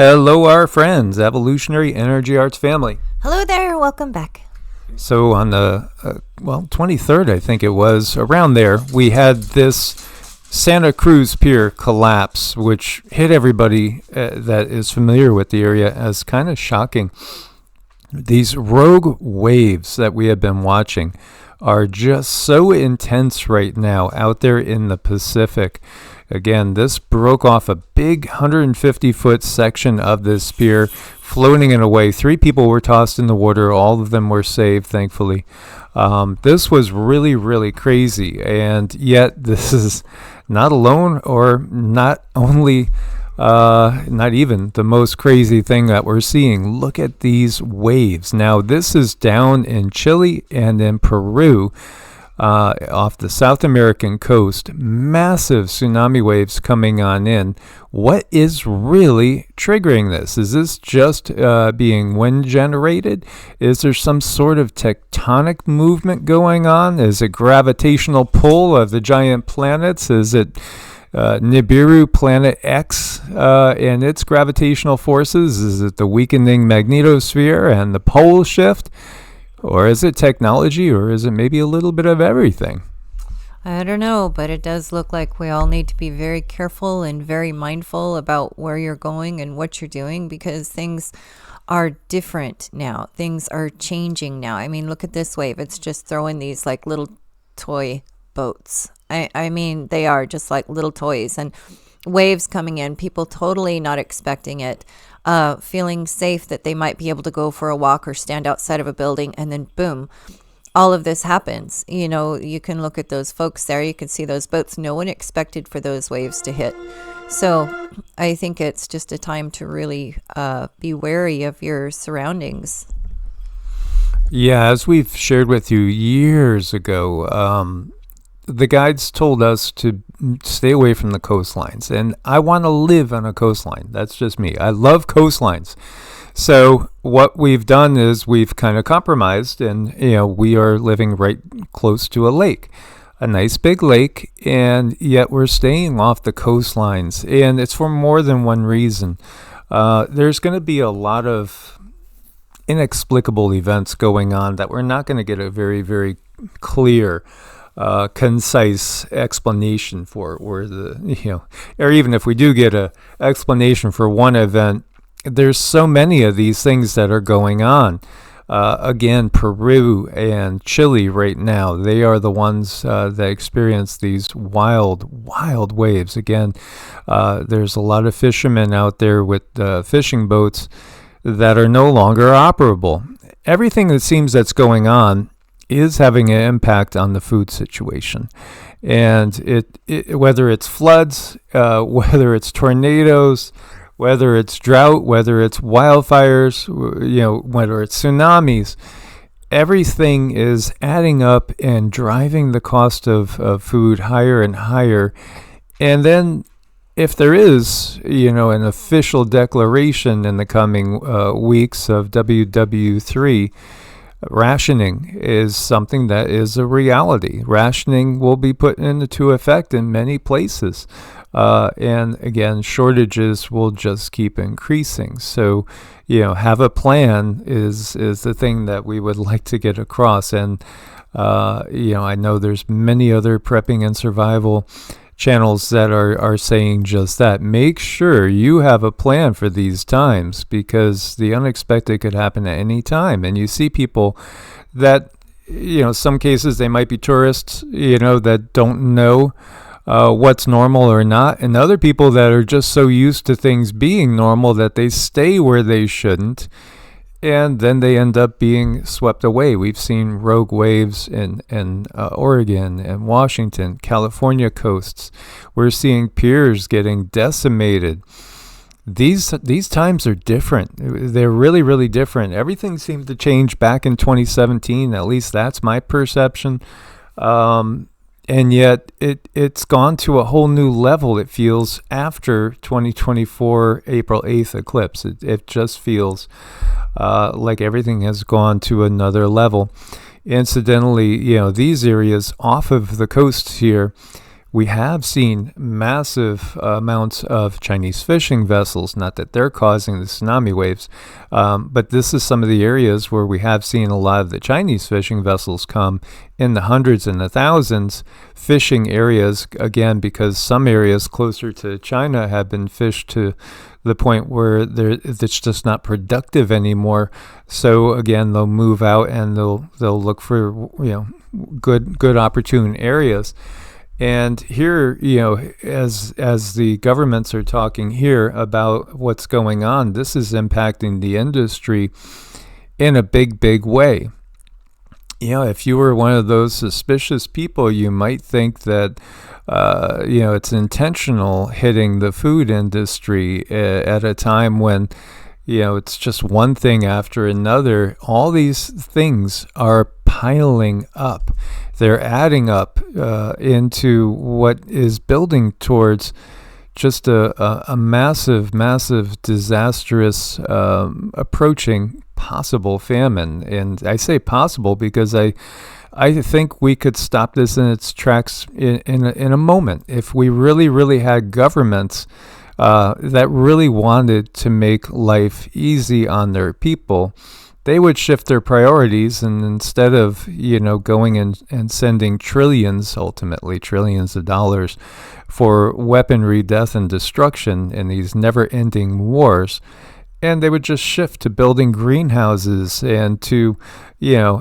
Hello, our friends, Evolutionary Energy Arts family. Hello there, welcome back. So on the, 23rd, I think it was, around there, we had this Santa Cruz Pier collapse, which hit everybody that is familiar with the area as kind of shocking. These rogue waves that we have been watching are just so intense right now out there in the Pacific. Again, this broke off a big 150-foot section of this pier, floating it away. 3 people were tossed in the water. All of them were saved, thankfully. This was really, really crazy. And yet, this is not alone or not only, not even the most crazy thing that we're seeing. Look at these waves. Now, this is down in Chile and in Peru. Off the South American coast, massive tsunami waves coming on in. What is really triggering this? Is this just being wind generated? Is there some sort of tectonic movement going on? Is it gravitational pull of the giant planets? Is it Nibiru Planet X and its gravitational forces? Is it the weakening magnetosphere and the pole shift? Or is it technology, or is it maybe a little bit of everything? I don't know, but it does look like we all need to be very careful and very mindful about where you're going and what you're doing, because things are different now. Things are changing now. I mean, look at this wave. It's just throwing these like little toy boats. I mean, they are just like little toys, and waves coming in, people totally not expecting it. Feeling safe that they might be able to go for a walk or stand outside of a building, and then boom, all of this happens. You know, you can look at those folks there, you can see those boats. No one expected for those waves to hit. So I think it's just a time to really be wary of your surroundings. Yeah, as we've shared with you years ago, the guides told us to stay away from the coastlines, and I want to live on a coastline. That's just me. I love coastlines. So what we've done is we've kind of compromised, and we are living right close to a lake, a nice big lake, and yet we're staying off the coastlines, and it's for more than one reason. There's going to be a lot of inexplicable events going on that we're not going to get a very, very clear concise explanation for, or or even if we do get a explanation for one event, there's so many of these things that are going on. Again, Peru and Chile right now, they are the ones that experience these wild waves. Again, there's a lot of fishermen out there with fishing boats that are no longer operable. Everything that seems that's going on is having an impact on the food situation, and it whether it's floods, whether it's tornadoes, whether it's drought, whether it's wildfires, whether it's tsunamis, everything is adding up and driving the cost of food higher and higher. And then if there is, an official declaration in the coming weeks of WW3, rationing is something that is a reality. Rationing will be put into effect in many places. And again, shortages will just keep increasing. So, have a plan is the thing that we would like to get across. And, I know there's many other prepping and survival channels that are saying just that. Make sure you have a plan for these times, because the unexpected could happen at any time. And you see people that, some cases they might be tourists, that don't know what's normal or not, and other people that are just so used to things being normal that they stay where they shouldn't, and then they end up being swept away. We've seen rogue waves in Oregon and Washington, California coasts. We're seeing piers getting decimated. These times are different. They're really, really different. Everything seemed to change back in 2017. At least that's my perception. And yet it's gone to a whole new level, it feels, after 2024 April 8th eclipse. It just feels like everything has gone to another level. Incidentally, these areas off of the coast here we have seen massive amounts of Chinese fishing vessels, not that they're causing the tsunami waves, but this is some of the areas where we have seen a lot of the Chinese fishing vessels come in the hundreds and the thousands, fishing areas, again, because some areas closer to China have been fished to the point where it's just not productive anymore. So again, they'll move out and they'll look for good opportune areas. And here, as the governments are talking here about what's going on, this is impacting the industry in a big way. If you were one of those suspicious people, you might think that it's intentional hitting the food industry at a time when it's just one thing after another. All these things are piling up. They're adding up into what is building towards just a massive, disastrous approaching possible famine. And I say possible because I think we could stop this in its tracks in a moment if we really had governments that really wanted to make life easy on their people. They would shift their priorities, and instead of going and sending ultimately trillions of dollars for weaponry, death, and destruction in these never-ending wars, and they would just shift to building greenhouses and to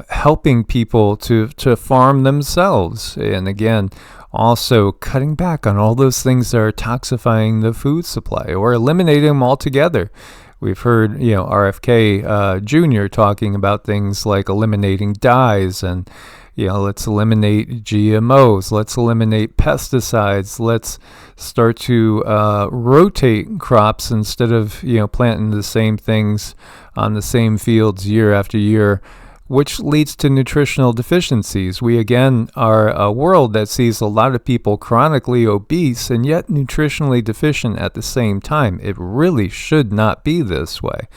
helping people to farm themselves, and again also cutting back on all those things that are toxifying the food supply or eliminating them altogether. We've heard, RFK Jr. talking about things like eliminating dyes and, let's eliminate GMOs, let's eliminate pesticides, let's start to rotate crops instead of, planting the same things on the same fields year after year, which leads to nutritional deficiencies. We, again, are a world that sees a lot of people chronically obese and yet nutritionally deficient at the same time. It really should not be this way.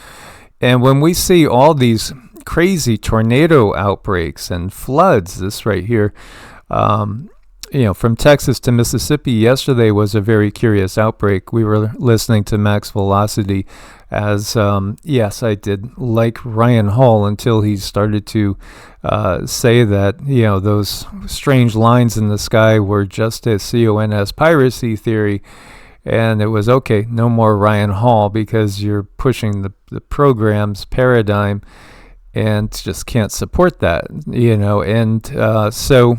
And when we see all these crazy tornado outbreaks and floods, this right here, from Texas to Mississippi, yesterday was a very curious outbreak. We were listening to Max Velocity as, yes, I did like Ryan Hall until he started to say that, those strange lines in the sky were just a CONS piracy theory. And it was, okay, no more Ryan Hall because you're pushing the program's paradigm and just can't support that, and so,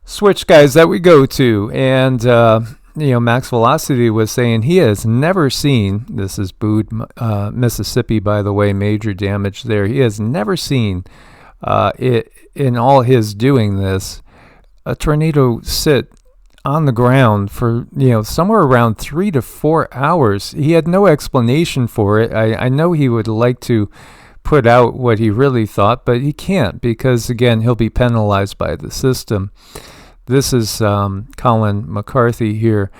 switch guys that we go to. And, Max Velocity was saying he has never seen, this is Boone, Mississippi, by the way, major damage there. He has never seen it in all his doing this, a tornado sit on the ground for, somewhere around 3 to 4 hours. He had no explanation for it. I know he would like to put out what he really thought, but he can't because, again, he'll be penalized by the system. This is Colin McCarthy here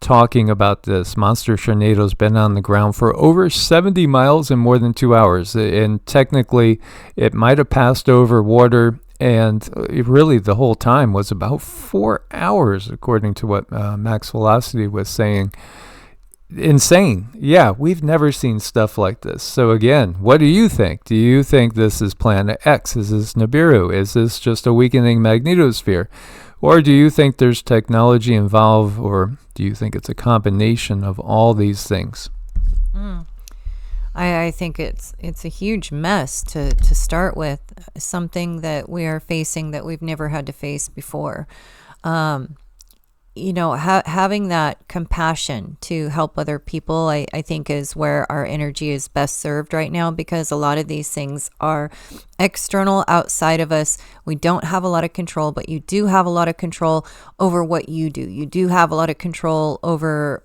talking about this. Monster tornado's been on the ground for over 70 miles in more than 2 hours. And technically, it might have passed over water, and it really the whole time was about 4 hours, according to what Max Velocity was saying. Insane. Yeah, we've never seen stuff like this. So again, what do you think? Do you think this is Planet X? Is this Nibiru? Is this just a weakening magnetosphere? Or do you think there's technology involved, or do you think it's a combination of all these things? I think it's a huge mess to start with, something that we are facing that we've never had to face before. Having that compassion to help other people, I think is where our energy is best served right now, because a lot of these things are external, outside of us. We don't have a lot of control, but you do have a lot of control over what you do. You do have a lot of control over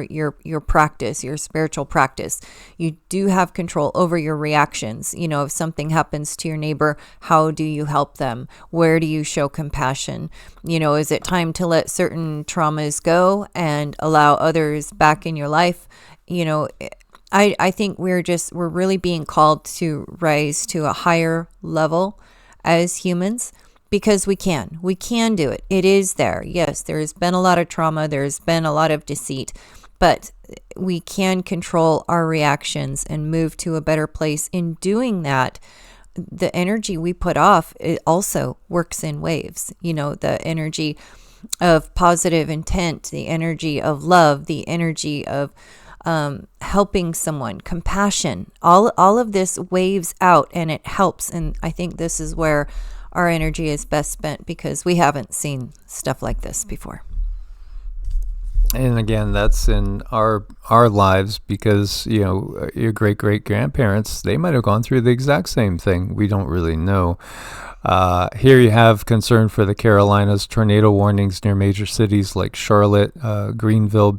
your practice, your spiritual practice. You do have control over your reactions. If something happens to your neighbor, how do you help them? Where do you show compassion? Is it time to let certain traumas go and allow others back in your life? I think we're really being called to rise to a higher level as humans, because we can do it. It is there. Yes, there's been a lot of trauma, there's been a lot of deceit, but we can control our reactions and move to a better place. In doing that, the energy we put off, it also works in waves. The energy of positive intent, the energy of love, the energy of helping someone, compassion, all of this waves out, and it helps. And I think this is where our energy is best spent, because we haven't seen stuff like this before. And again, that's in our lives, because your great grandparents, they might have gone through the exact same thing. We don't really know. Here you have concern for the Carolinas, tornado warnings near major cities like Charlotte, Greenville.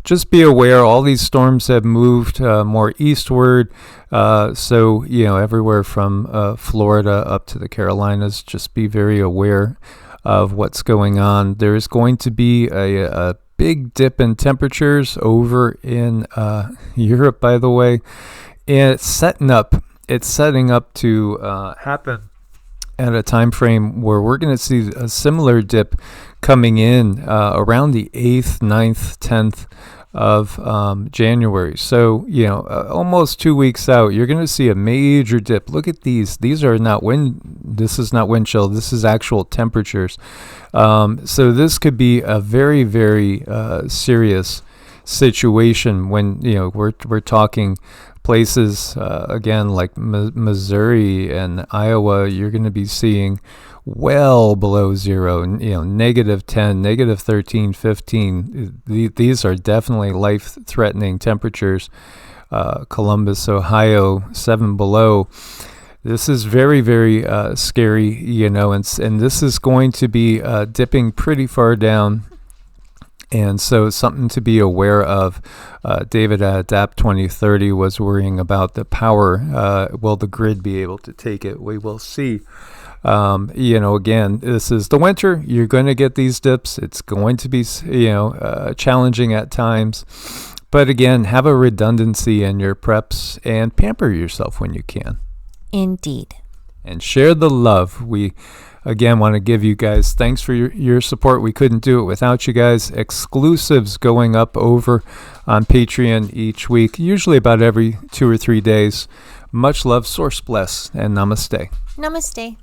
Just be aware, all these storms have moved more eastward. So everywhere from Florida up to the Carolinas, just be very aware of what's going on. There's going to be a big dip in temperatures over in Europe, by the way, and it's setting up to happen at a time frame where we're going to see a similar dip coming in around the 8th, 9th, 10th of January. So, almost 2 weeks out, you're going to see a major dip. Look at these. These are not this is not wind chill. This is actual temperatures. So this could be a very, very serious situation when, we're talking places, again, like Missouri and Iowa. You're going to be seeing well below zero, negative 10, negative 13, 15. These are definitely life-threatening temperatures. Columbus, Ohio, 7 below. This is very, very scary, and this is going to be dipping pretty far down. And so something to be aware of. David at Adapt 2030 was worrying about the power. Will the grid be able to take it? We will see. Again, this is the winter. You're going to get these dips. It's going to be, challenging at times. But again, have a redundancy in your preps and pamper yourself when you can. Indeed. And share the love. We, again, want to give you guys thanks for your support. We couldn't do it without you guys. Exclusives going up over on Patreon each week, usually about every 2 or 3 days. Much love, source bless, and namaste. Namaste.